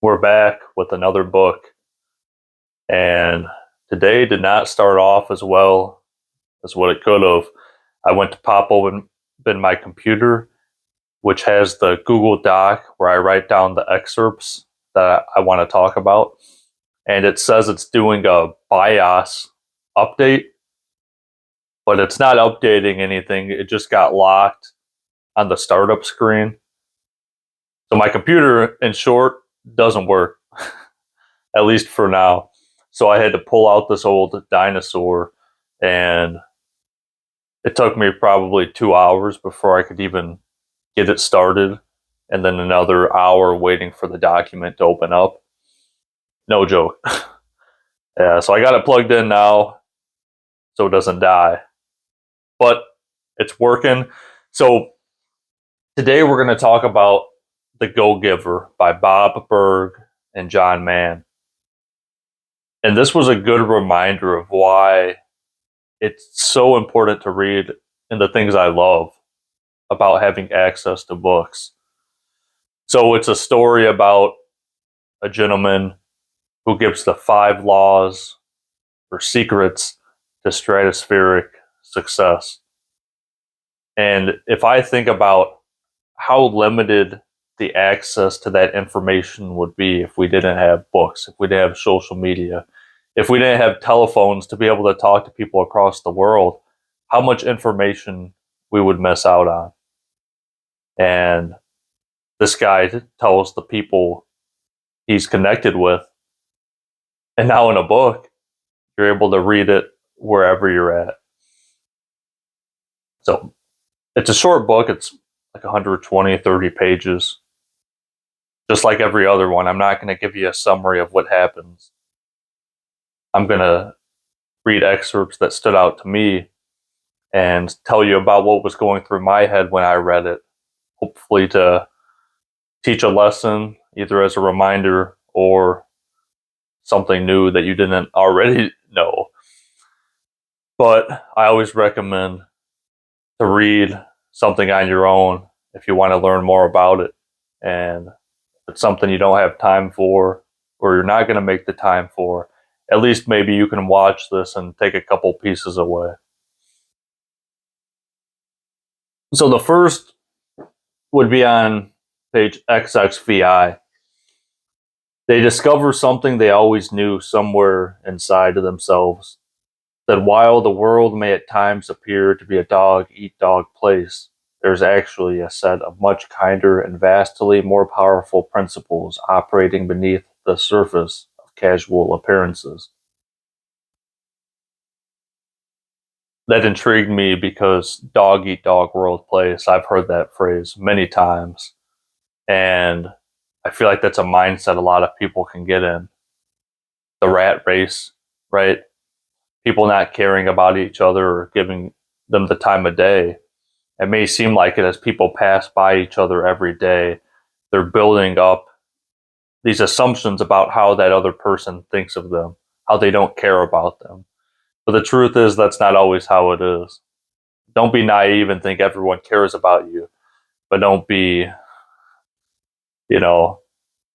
We're back with another book, and today did not start off as well as what it could have. I went to pop open my computer, which has the Google Doc where I write down the excerpts that I want to talk about, and it says it's doing a BIOS update, but it's not updating anything. It just got locked on the startup screen. So my computer, in short, doesn't work, at least for now. So I had to pull out this old dinosaur, and it took me probably 2 hours before I could even get it started, and then another hour waiting for the document to open up. No joke. Yeah, so I got it plugged in now so it doesn't die. But it's working. So today we're going to talk about The Go-Giver by Bob Burg and John Mann. And this was a good reminder of why it's so important to read and the things I love about having access to books. So it's a story about a gentleman who gives the 5 laws or secrets to stratospheric success. And if I think about how limited the access to that information would be if we didn't have books, if we didn't have social media, if we didn't have telephones to be able to talk to people across the world, how much information we would miss out on. And this guy tells the people he's connected with, and now in a book, you're able to read it wherever you're at. So it's a short book. It's like 120, 30 pages. Just like every other one, I'm not going to give you a summary of what happens. I'm going to read excerpts that stood out to me and tell you about what was going through my head when I read it, hopefully to teach a lesson, either as a reminder or something new that you didn't already know. But I always recommend to read something on your own if you want to learn more about it. And if it's something you don't have time for, or you're not going to make the time for, at least maybe you can watch this and take a couple pieces away. So the first would be on page XXVI. They discover something they always knew somewhere inside of themselves, that while the world may at times appear to be a dog-eat-dog place, there's actually a set of much kinder and vastly more powerful principles operating beneath the surface of casual appearances. That intrigued me because dog-eat-dog world place, I've heard that phrase many times, and I feel like that's a mindset a lot of people can get in. The rat race, right? People not caring about each other or giving them the time of day. It may seem like it as people pass by each other every day. They're building up these assumptions about how that other person thinks of them, how they don't care about them. But the truth is that's not always how it is. Don't be naive and think everyone cares about you, but don't be,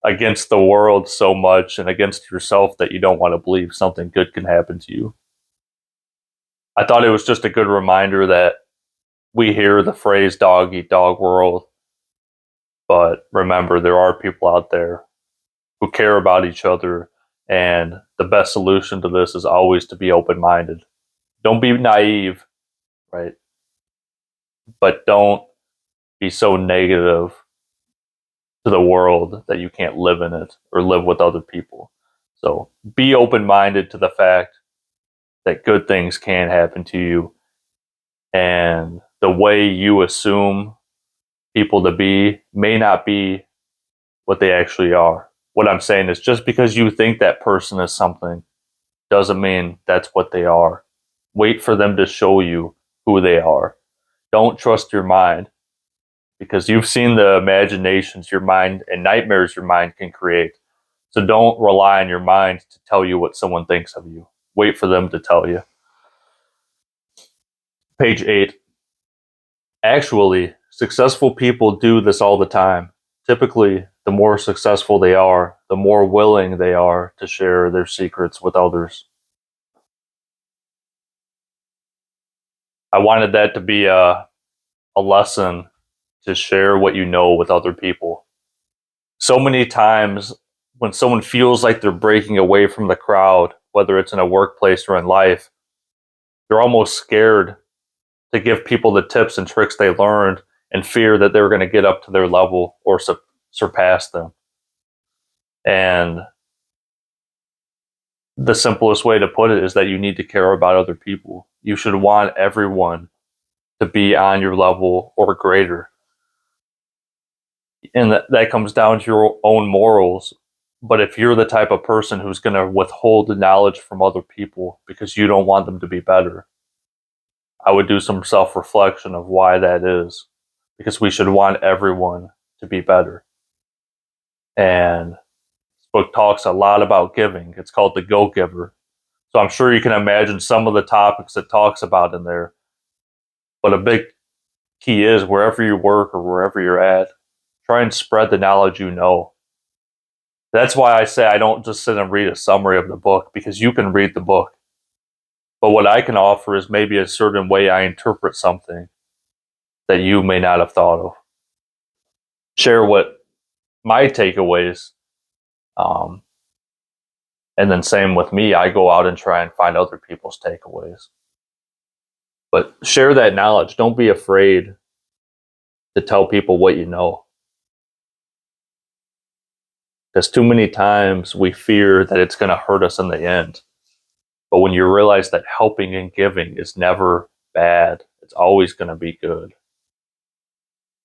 against the world so much and against yourself that you don't want to believe something good can happen to you. I thought it was just a good reminder that we hear the phrase dog eat dog world, but remember there are people out there who care about each other, and the best solution to this is always to be open-minded. Don't be naive, right? But don't be so negative to the world that you can't live in it or live with other people. So be open-minded to the fact that good things can happen to you, and the way you assume people to be may not be what they actually are. What I'm saying is just because you think that person is something doesn't mean that's what they are. Wait for them to show you who they are. Don't trust your mind, because you've seen the imaginations your mind and nightmares your mind can create. So don't rely on your mind to tell you what someone thinks of you. Wait for them to tell you. Page 8. Actually, successful people do this all the time, typically the more successful they are, the more willing they are to share their secrets with others. I wanted that to be a lesson to share what you know with other people. So many times when someone feels like they're breaking away from the crowd, whether it's in a workplace or in life, they're almost scared to give people the tips and tricks they learned and fear that they're going to get up to their level or surpass them. And the simplest way to put it is that you need to care about other people. You should want everyone to be on your level or greater. And that comes down to your own morals. But if you're the type of person who's going to withhold the knowledge from other people because you don't want them to be better, I would do some self-reflection of why that is. Because we should want everyone to be better. And this book talks a lot about giving. It's called The Go-Giver. So I'm sure you can imagine some of the topics it talks about in there. But a big key is wherever you work or wherever you're at, try and spread the knowledge you know. That's why I say I don't just sit and read a summary of the book, because you can read the book. But what I can offer is maybe a certain way I interpret something that you may not have thought of. Share what my takeaways, and then same with me, I go out and try and find other people's takeaways. But share that knowledge. Don't be afraid to tell people what you know. Because too many times we fear that it's going to hurt us in the end. But when you realize that helping and giving is never bad, it's always going to be good,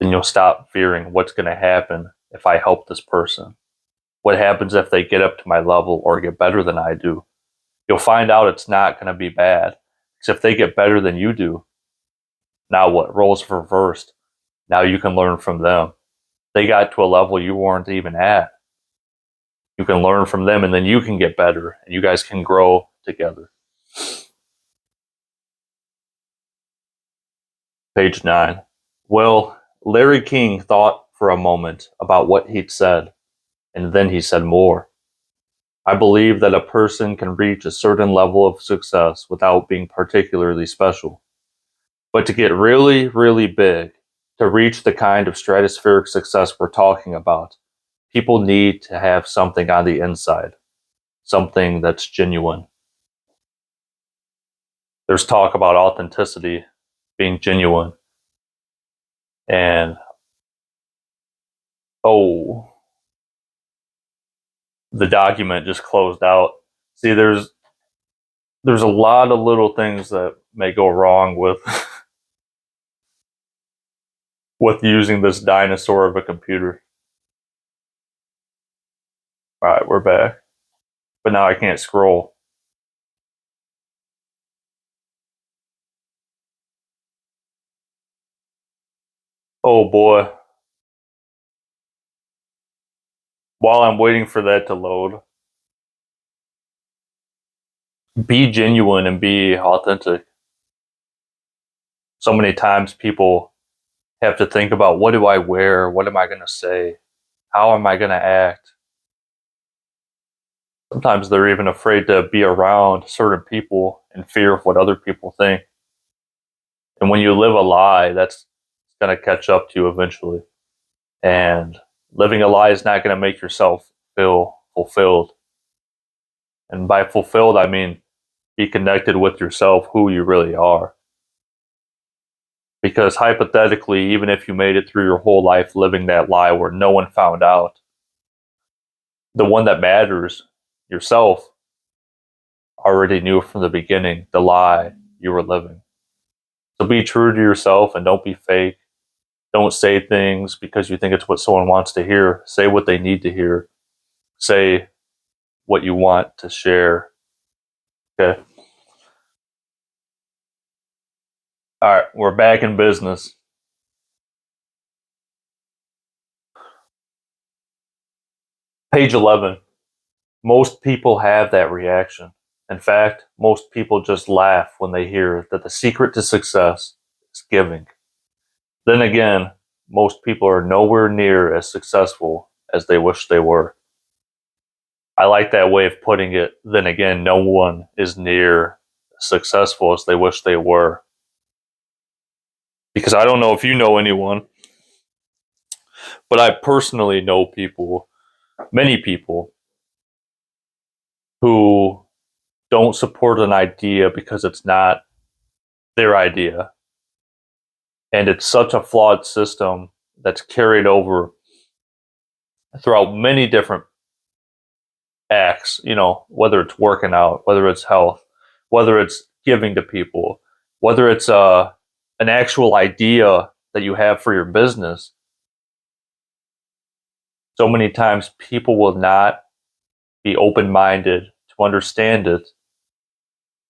then you'll stop fearing what's going to happen if I help this person. What happens if they get up to my level or get better than I do? You'll find out it's not going to be bad. Because if they get better than you do, now what? Roles reversed. Now you can learn from them. They got to a level you weren't even at. You can learn from them, and then you can get better, and you guys can grow together. Page 9. Well, Larry King thought for a moment about what he'd said, and then he said more. I believe that a person can reach a certain level of success without being particularly special. But to get really, really big, to reach the kind of stratospheric success we're talking about, people need to have something on the inside, something that's genuine. There's talk about authenticity being genuine. And, oh, the document just closed out. See, there's a lot of little things that may go wrong with with using this dinosaur of a computer. All right, we're back. But now I can't scroll. Oh boy. While I'm waiting for that to load, be genuine and be authentic. So many times people have to think about, what do I wear? What am I going to say? How am I going to act? Sometimes they're even afraid to be around certain people in fear of what other people think. And when you live a lie, that's going to catch up to you eventually. And living a lie is not going to make yourself feel fulfilled. And by fulfilled, I mean be connected with yourself, who you really are. Because hypothetically, even if you made it through your whole life living that lie where no one found out, the one that matters, yourself, already knew from the beginning the lie you were living. So be true to yourself and don't be fake. Don't say things because you think it's what someone wants to hear. Say what they need to hear. Say what you want to share. Okay. All right, we're back in business. Page 11. Most people have that reaction. In fact, most people just laugh when they hear that the secret to success is giving. Then again, most people are nowhere near as successful as they wish they were. I like that way of putting it. Then again, no one is near as successful as they wish they were. Because I don't know if you know anyone, but I personally know people, many people, who don't support an idea because it's not their idea. And it's such a flawed system that's carried over throughout many different acts, whether it's working out, whether it's health, whether it's giving to people, whether it's an actual idea that you have for your business. So many times people will not be open-minded to understand it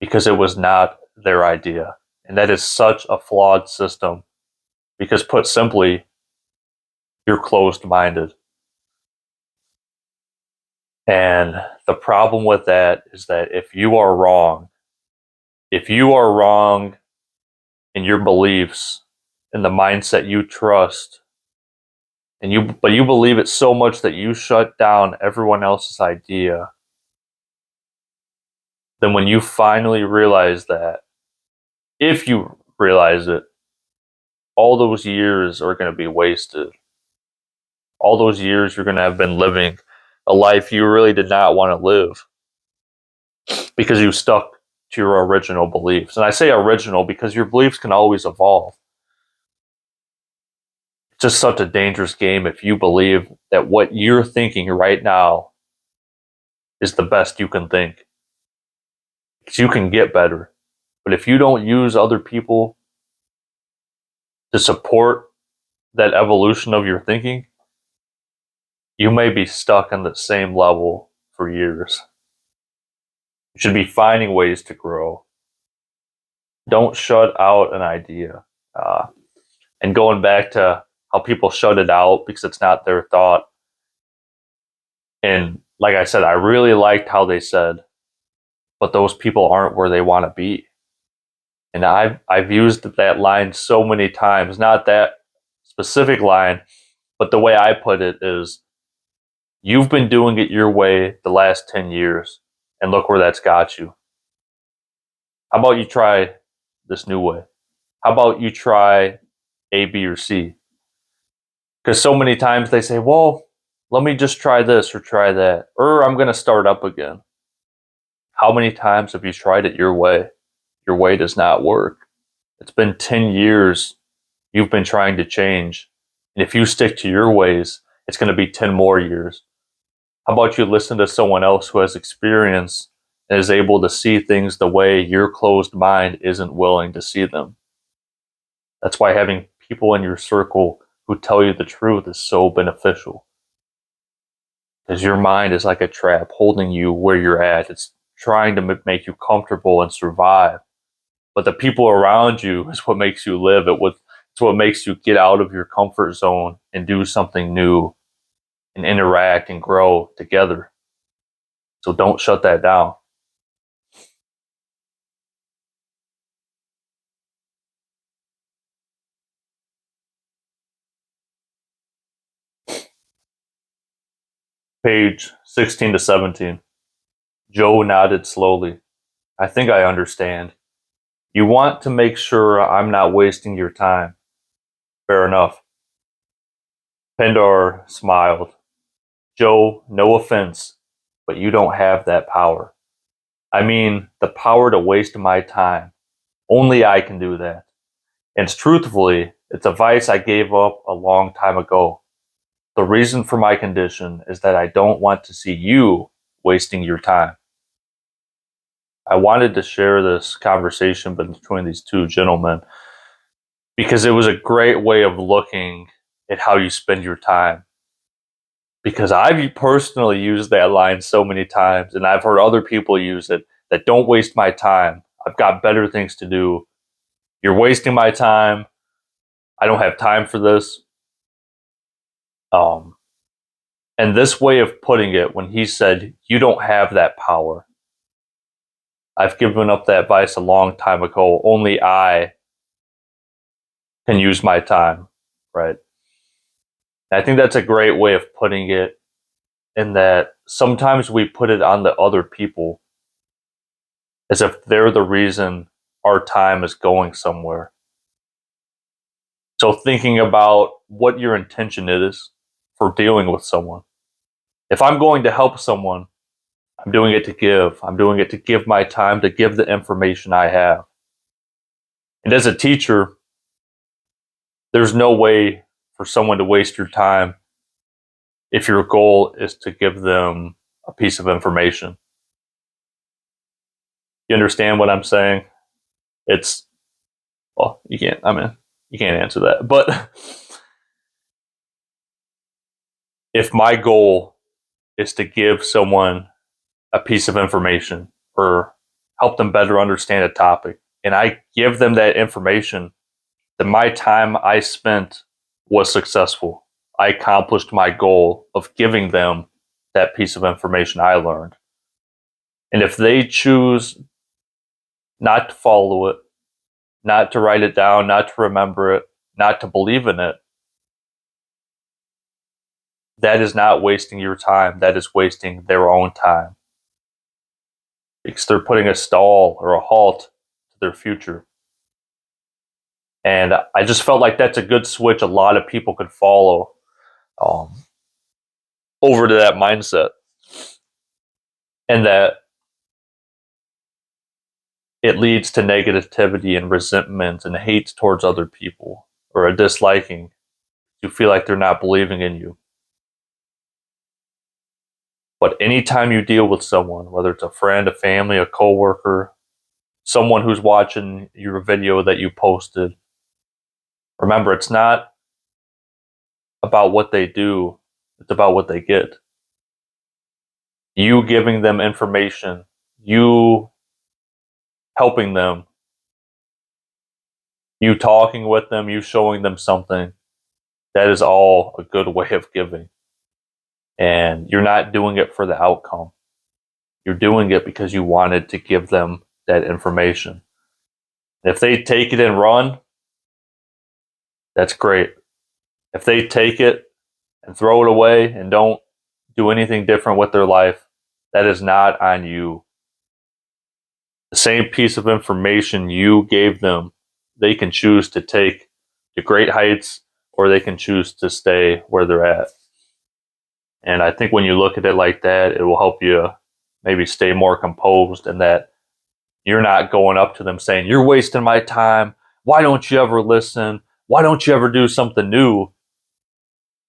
because it was not their idea. And that is such a flawed system because, put simply, you're closed-minded. And the problem with that is that if you are wrong in your beliefs, in the mindset you trust, but you believe it so much that you shut down everyone else's idea, then when you finally realize that, if you realize it, all those years are going to be wasted. All those years you're going to have been living a life you really did not want to live because you stuck to your original beliefs. And I say original because your beliefs can always evolve. It's just such a dangerous game if you believe that what you're thinking right now is the best you can think. Because you can get better. But if you don't use other people to support that evolution of your thinking, you may be stuck on the same level for years. You should be finding ways to grow. Don't shut out an idea. And going back to how people shut it out because it's not their thought. And like I said, I really liked how they said, but those people aren't where they want to be. And I've used that line so many times, not that specific line, but the way I put it is, you've been doing it your way the last 10 years, and look where that's got you. How about you try this new way? How about you try A, B, or C? Because so many times they say, well, let me just try this or try that, or I'm going to start up again. How many times have you tried it your way? Your way does not work. It's been 10 years you've been trying to change. And if you stick to your ways, it's going to be 10 more years. How about you listen to someone else who has experience and is able to see things the way your closed mind isn't willing to see them? That's why having people in your circle who tell you the truth is so beneficial. Because your mind is like a trap holding you where you're at. It's trying to make you comfortable and survive. But the people around you is what makes you live. It's what makes you get out of your comfort zone and do something new and interact and grow together. So don't shut that down. Page 16 to 17. Joe nodded slowly. I think I understand. You want to make sure I'm not wasting your time. Fair enough. Pendar smiled. Joe, no offense, but you don't have that power. I mean, the power to waste my time. Only I can do that. And truthfully, it's advice I gave up a long time ago. The reason for my condition is that I don't want to see you wasting your time. I wanted to share this conversation between these two gentlemen because it was a great way of looking at how you spend your time. Because I've personally used that line so many times, and I've heard other people use it, that don't waste my time. I've got better things to do. You're wasting my time. I don't have time for this. And this way of putting it, when he said, you don't have that power, I've given up that advice a long time ago. Only I can use my time, right? And I think that's a great way of putting it, in that sometimes we put it on the other people as if they're the reason our time is going somewhere. So thinking about what your intention is for dealing with someone. If I'm going to help someone, I'm doing it to give. I'm doing it to give my time, to give the information I have. And as a teacher, there's no way for someone to waste your time if your goal is to give them a piece of information. You understand what I'm saying? It's, well, you can't answer that. But if my goal is to give someone a piece of information or help them better understand a topic, and I give them that information, then my time I spent was successful. I accomplished my goal of giving them that piece of information I learned. And if they choose not to follow it, not to write it down, not to remember it, not to believe in it, that is not wasting your time. That is wasting their own time, because they're putting a stall or a halt to their future. And I just felt like that's a good switch a lot of people could follow, um, over to that mindset. And that it leads to negativity and resentment and hate towards other people, or a disliking. You feel like they're not believing in you. But anytime you deal with someone, whether it's a friend, a family, a coworker, someone who's watching your video that you posted, remember, it's not about what they do, it's about what they get. You giving them information, you helping them, you talking with them, you showing them something, that is all a good way of giving. And you're not doing it for the outcome. You're doing it because you wanted to give them that information. If they take it and run, that's great. If they take it and throw it away and don't do anything different with their life, that is not on you. The same piece of information you gave them, they can choose to take to great heights, or they can choose to stay where they're at. And I think when you look at it like that, it will help you maybe stay more composed, and that you're not going up to them saying, "You're wasting my time. Why don't you ever listen? Why don't you ever do something new?"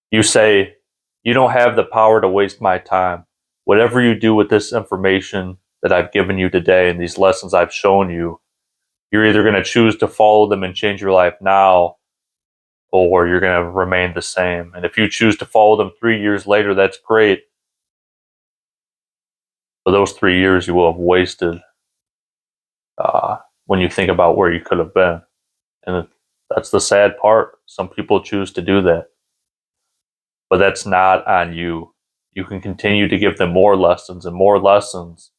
You say, "You don't have the power to waste my time. Whatever you do with this information that I've given you today and these lessons I've shown you, you're either going to choose to follow them and change your life now, or you're going to remain the same. And if you choose to follow them 3 years later, that's great. But those 3 years you will have wasted when you think about where you could have been." And that's the sad part. Some people choose to do that. But that's not on you. You can continue to give them more lessons and more lessons.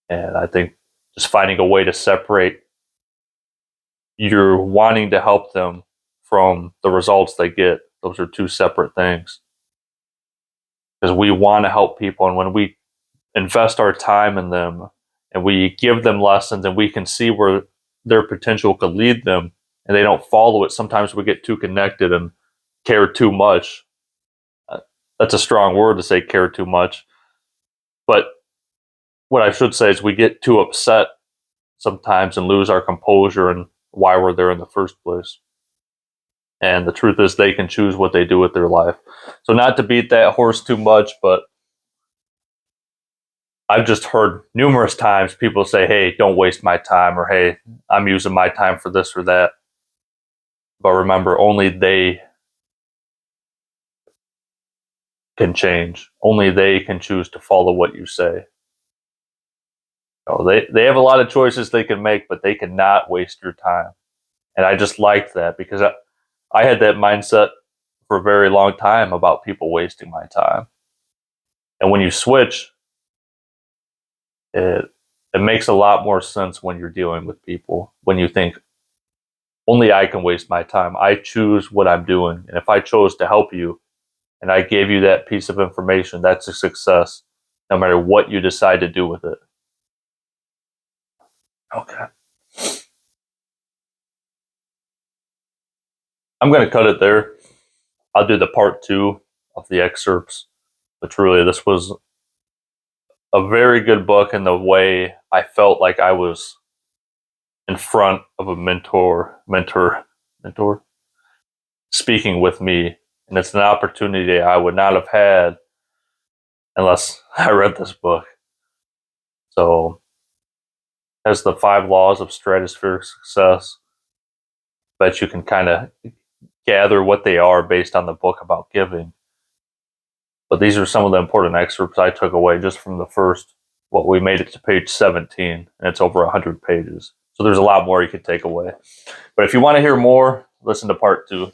And I think just finding a way to separate your wanting to help them from the results they get, those are two separate things. Because we want to help people, and when we invest our time in them and we give them lessons and we can see where their potential could lead them, and they don't follow it, sometimes we get too connected and care too much. That's a strong word to say, care too much. But what I should say is we get too upset sometimes and lose our composure and why we're there in the first place. And the truth is, they can choose what they do with their life. So, not to beat that horse too much, but I've just heard numerous times people say, "Hey, don't waste my time," or "Hey, I'm using my time for this or that." But remember, only they can change. Only they can choose to follow what you say. They have a lot of choices they can make, but they cannot waste your time. And I just liked that, because I had that mindset for a very long time about people wasting my time. And when you switch, it makes a lot more sense when you're dealing with people, when you think only I can waste my time. I choose what I'm doing. And if I chose to help you and I gave you that piece of information, that's a success, no matter what you decide to do with it. Okay. I'm going to cut it there. I'll do the part 2 of the excerpts. But truly, this was a very good book in the way I felt like I was in front of a mentor speaking with me. And it's an opportunity I would not have had unless I read this book. So, as the 5 laws of stratospheric success, bet you can kind of gather what they are based on the book about giving. But these are some of the important excerpts I took away just from the first, well, we made it to page 17, and it's over 100 pages. So there's a lot more you could take away. But if you want to hear more, listen to part 2.